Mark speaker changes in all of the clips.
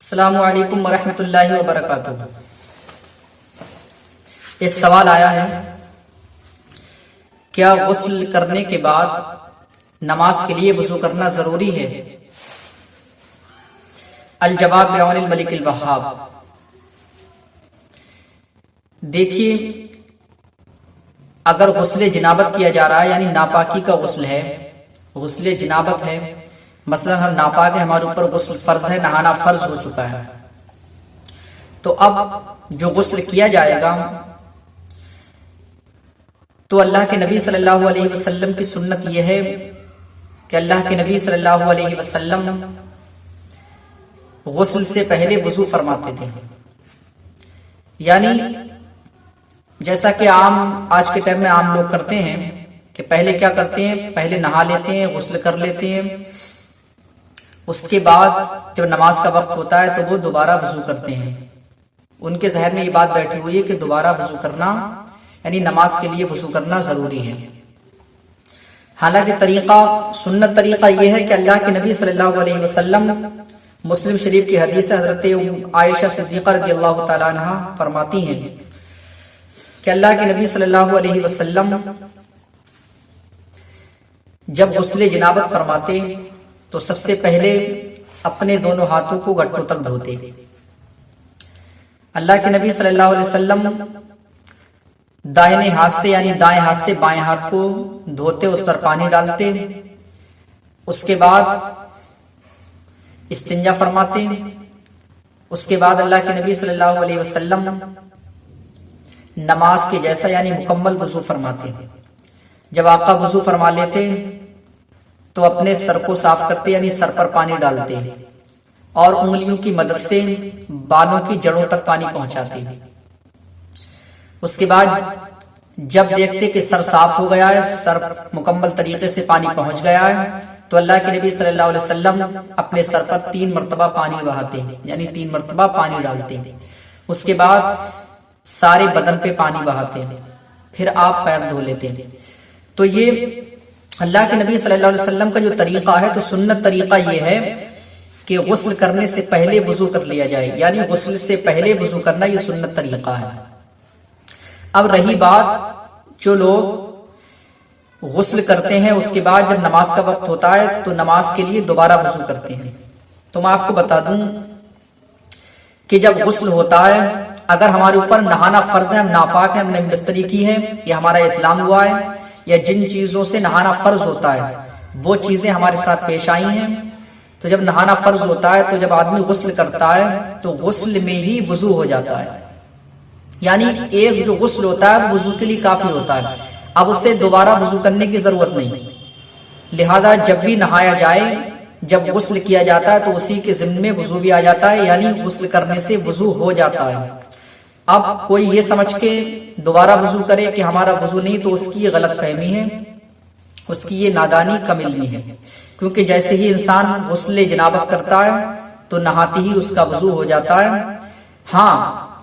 Speaker 1: السلام علیکم ورحمۃ اللہ وبرکاتہ۔ ایک سوال آیا ہے، کیا غسل کرنے کے بعد نماز کے لیے وضو کرنا ضروری ہے؟ الجواب بعون الملک الوہاب۔ دیکھیے، اگر غسل جنابت کیا جا رہا ہے، یعنی ناپاکی کا غسل ہے، غسل جنابت ہے، مثلا ہم ناپاک ہے، ہمارے اوپر غسل فرض ہے، نہانا فرض ہو چکا ہے، تو اب جو غسل کیا جائے گا تو اللہ کے نبی صلی اللہ علیہ وسلم کی سنت یہ ہے کہ اللہ کے نبی صلی اللہ علیہ وسلم غسل سے پہلے وضو فرماتے تھے۔ یعنی جیسا کہ آج کے ٹائم میں عام لوگ کرتے ہیں کہ پہلے کیا کرتے ہیں، پہلے نہا لیتے ہیں، غسل کر لیتے ہیں، اس کے بعد جب نماز کا وقت ہوتا ہے تو وہ دوبارہ وضو کرتے ہیں۔ ان کے ذہن میں یہ بات بیٹھی ہوئی ہے کہ دوبارہ وضو کرنا یعنی نماز کے لیے وضو کرنا ضروری ہے۔ حالانکہ سنت طریقہ یہ ہے کہ اللہ کے نبی صلی اللہ علیہ وسلم، مسلم شریف کی حدیث حضرت عائشہ صدیقہ رضی اللہ تعالیٰ عنہ فرماتی ہیں کہ اللہ کے نبی صلی اللہ علیہ وسلم جب غسل جنابت فرماتے تو سب سے پہلے اپنے دونوں ہاتھوں کو گھٹنوں تک دھوتے۔ اللہ کے نبی صلی اللہ علیہ وسلم دائیں ہاتھ سے بائیں ہاتھ کو دھوتے، اس پر پانی ڈالتے، اس کے بعد استنجا فرماتے، اس کے بعد اللہ کے نبی صلی اللہ علیہ وسلم نماز کے جیسا یعنی مکمل وضو فرماتے۔ جب آقا وضو فرما لیتے تو اپنے سر کو صاف کرتے، یعنی سر پر پانی ڈالتے اور انگلیوں کی مدد سے بالوں کی جڑوں تک پانی پہنچاتے۔ اس کے بعد جب دیکھتے کہ سر صاف ہو گیا ہے، سر مکمل طریقے سے پانی پہنچ گیا ہے، تو اللہ کے نبی صلی اللہ علیہ وسلم اپنے سر پر 3 مرتبہ پانی بہاتے، یعنی 3 مرتبہ پانی ڈالتے۔ اس کے بعد سارے بدن پہ پانی بہاتے، پھر آپ پیر دھو لیتے۔ تو یہ اللہ کے نبی صلی اللہ علیہ وسلم کا جو طریقہ ہے، تو سنت طریقہ یہ ہے کہ غسل کرنے سے پہلے وضو کر لیا جائے، یعنی غسل سے پہلے وضو کرنا یہ سنت طریقہ ہے۔ اب رہی بات جو لوگ غسل کرتے ہیں اس کے بعد جب نماز کا وقت ہوتا ہے تو نماز کے لیے دوبارہ وضو کرتے ہیں، تو میں آپ کو بتا دوں کہ جب غسل ہوتا ہے، اگر ہمارے اوپر نہانا فرض ہے، ہم ناپاک ہیں، ہم نے بستری کی ہے یا ہمارا احتلام ہوا ہے، یا جن چیزوں سے نہانا فرض ہوتا ہے وہ چیزیں ہمارے ساتھ پیش آئی ہیں، تو جب نہانا فرض ہوتا ہے تو جب آدمی غسل کرتا ہے تو غسل میں ہی وضو ہو جاتا ہے، یعنی ایک جو غسل ہوتا ہے وضو کے لیے کافی ہوتا ہے، اب اسے دوبارہ وضو کرنے کی ضرورت نہیں۔ لہذا جب بھی نہایا جائے، جب غسل کیا جاتا ہے تو اسی کے ضمن میں وضو بھی آ جاتا ہے، یعنی غسل کرنے سے وضو ہو جاتا ہے۔ اب کوئی یہ سمجھ کے دوبارہ وضو کرے کہ ہمارا وضو نہیں، تو اس کی یہ غلط فہمی ہے، اس کی یہ نادانی کم علمی ہے، کیونکہ جیسے ہی انسان غسل جنابت کرتا ہے تو نہاتے ہی اس کا وضو ہو جاتا ہے۔ ہاں،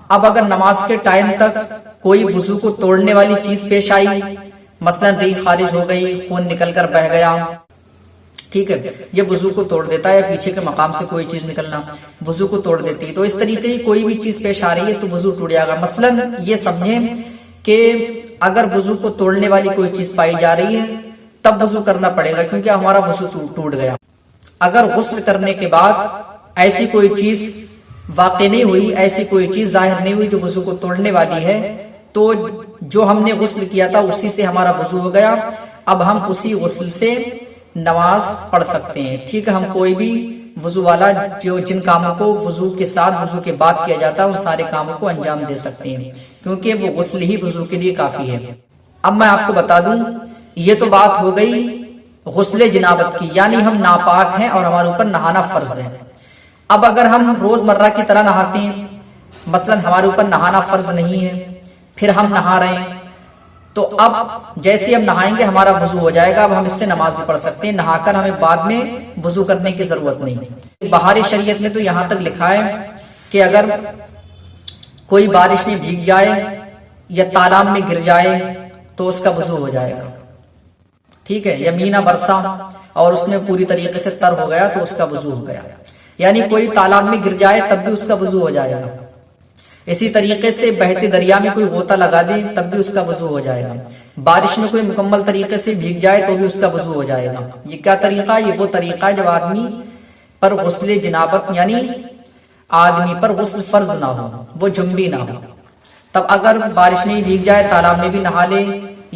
Speaker 1: اب اگر نماز کے ٹائم تک کوئی وضو کو توڑنے والی چیز پیش آئی، مثلا ریح خارج ہو گئی، خون نکل کر بہہ گیا، ٹھیک ہے، یہ وضو کو توڑ دیتا ہے، پیچھے کے مقام سے کوئی چیز نکلنا وضو کو توڑ دیتی ہے، تو اس طریقے کی کوئی بھی چیز پیش آ رہی ہے تو وضو ٹوٹ جائے گا۔ مثلا یہ سمجھیں کہ اگر وضو کو توڑنے والی کوئی چیز پائی جا رہی ہے تب وضو کرنا پڑے گا، کیونکہ ہمارا وضو ٹوٹ گیا۔ اگر غسل کرنے کے بعد ایسی کوئی چیز واقع نہیں ہوئی، ایسی کوئی چیز ظاہر نہیں ہوئی جو وضو کو توڑنے والی ہے، تو جو ہم نے غسل کیا تھا اسی سے ہمارا وضو ہو گیا، اب ہم اسی غسل سے نماز پڑھ سکتے ہیں، ٹھیک ہے۔ ہم کوئی بھی وضو والا جن کاموں کو وضو کے ساتھ وضو کے بعد کیا جاتا ہے ان سارے کاموں کو انجام دے سکتے ہیں، کیونکہ وہ غسل ہی وضو کے لیے کافی ہے۔ اب میں آپ کو بتا دوں، یہ تو بات ہو گئی غسل جنابت کی، یعنی ہم ناپاک ہیں اور ہمارے اوپر نہانا فرض ہے۔ اب اگر ہم روز مرہ کی طرح نہاتے ہیں، مثلا ہمارے اوپر نہانا فرض نہیں ہے، پھر ہم نہا رہے ہیں، تو اب جیسے ہم نہائیں گے ہمارا وضو ہو جائے گا، اب ہم اس سے نماز پڑھ سکتے ہیں، نہا کر ہمیں بعد میں وضو کرنے کی ضرورت نہیں۔ بہار شریعت میں تو یہاں تک لکھا ہے کہ اگر کوئی بارش میں بھیگ جائے یا تالاب میں گر جائے تو اس کا وضو ہو جائے گا، ٹھیک ہے، یا مینا برسا اور اس میں پوری طریقے سے تر ہو گیا تو اس کا وضو ہو گیا۔ یعنی کوئی تالاب میں گر جائے تب بھی اس کا وضو ہو جائے گا. اسی طریقے سے بہتے دریا میں کوئی غوطہ لگا دے تب بھی اس کا وضو ہو جائے گا. بارش میں کوئی مکمل طریقے سے بھیگ جائے تو بھی اس کا وضو ہو جائے گا. یہ کیا طریقہ؟ یہ وہ طریقہ ہے جب آدمی پر غسل جنابت یعنی آدمی پر غسل فرض نہ ہو، وہ جنبی نہ ہو. تب اگر بارش میں بھیگ جائے، تالاب میں بھی نہا لے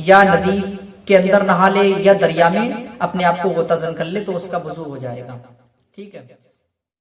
Speaker 1: یا ندی کے اندر نہا لے یا دریا میں اپنے آپ کو غوطہ زن کر لے تو اس کا وضو ہو جائے گا. ٹھیک ہے.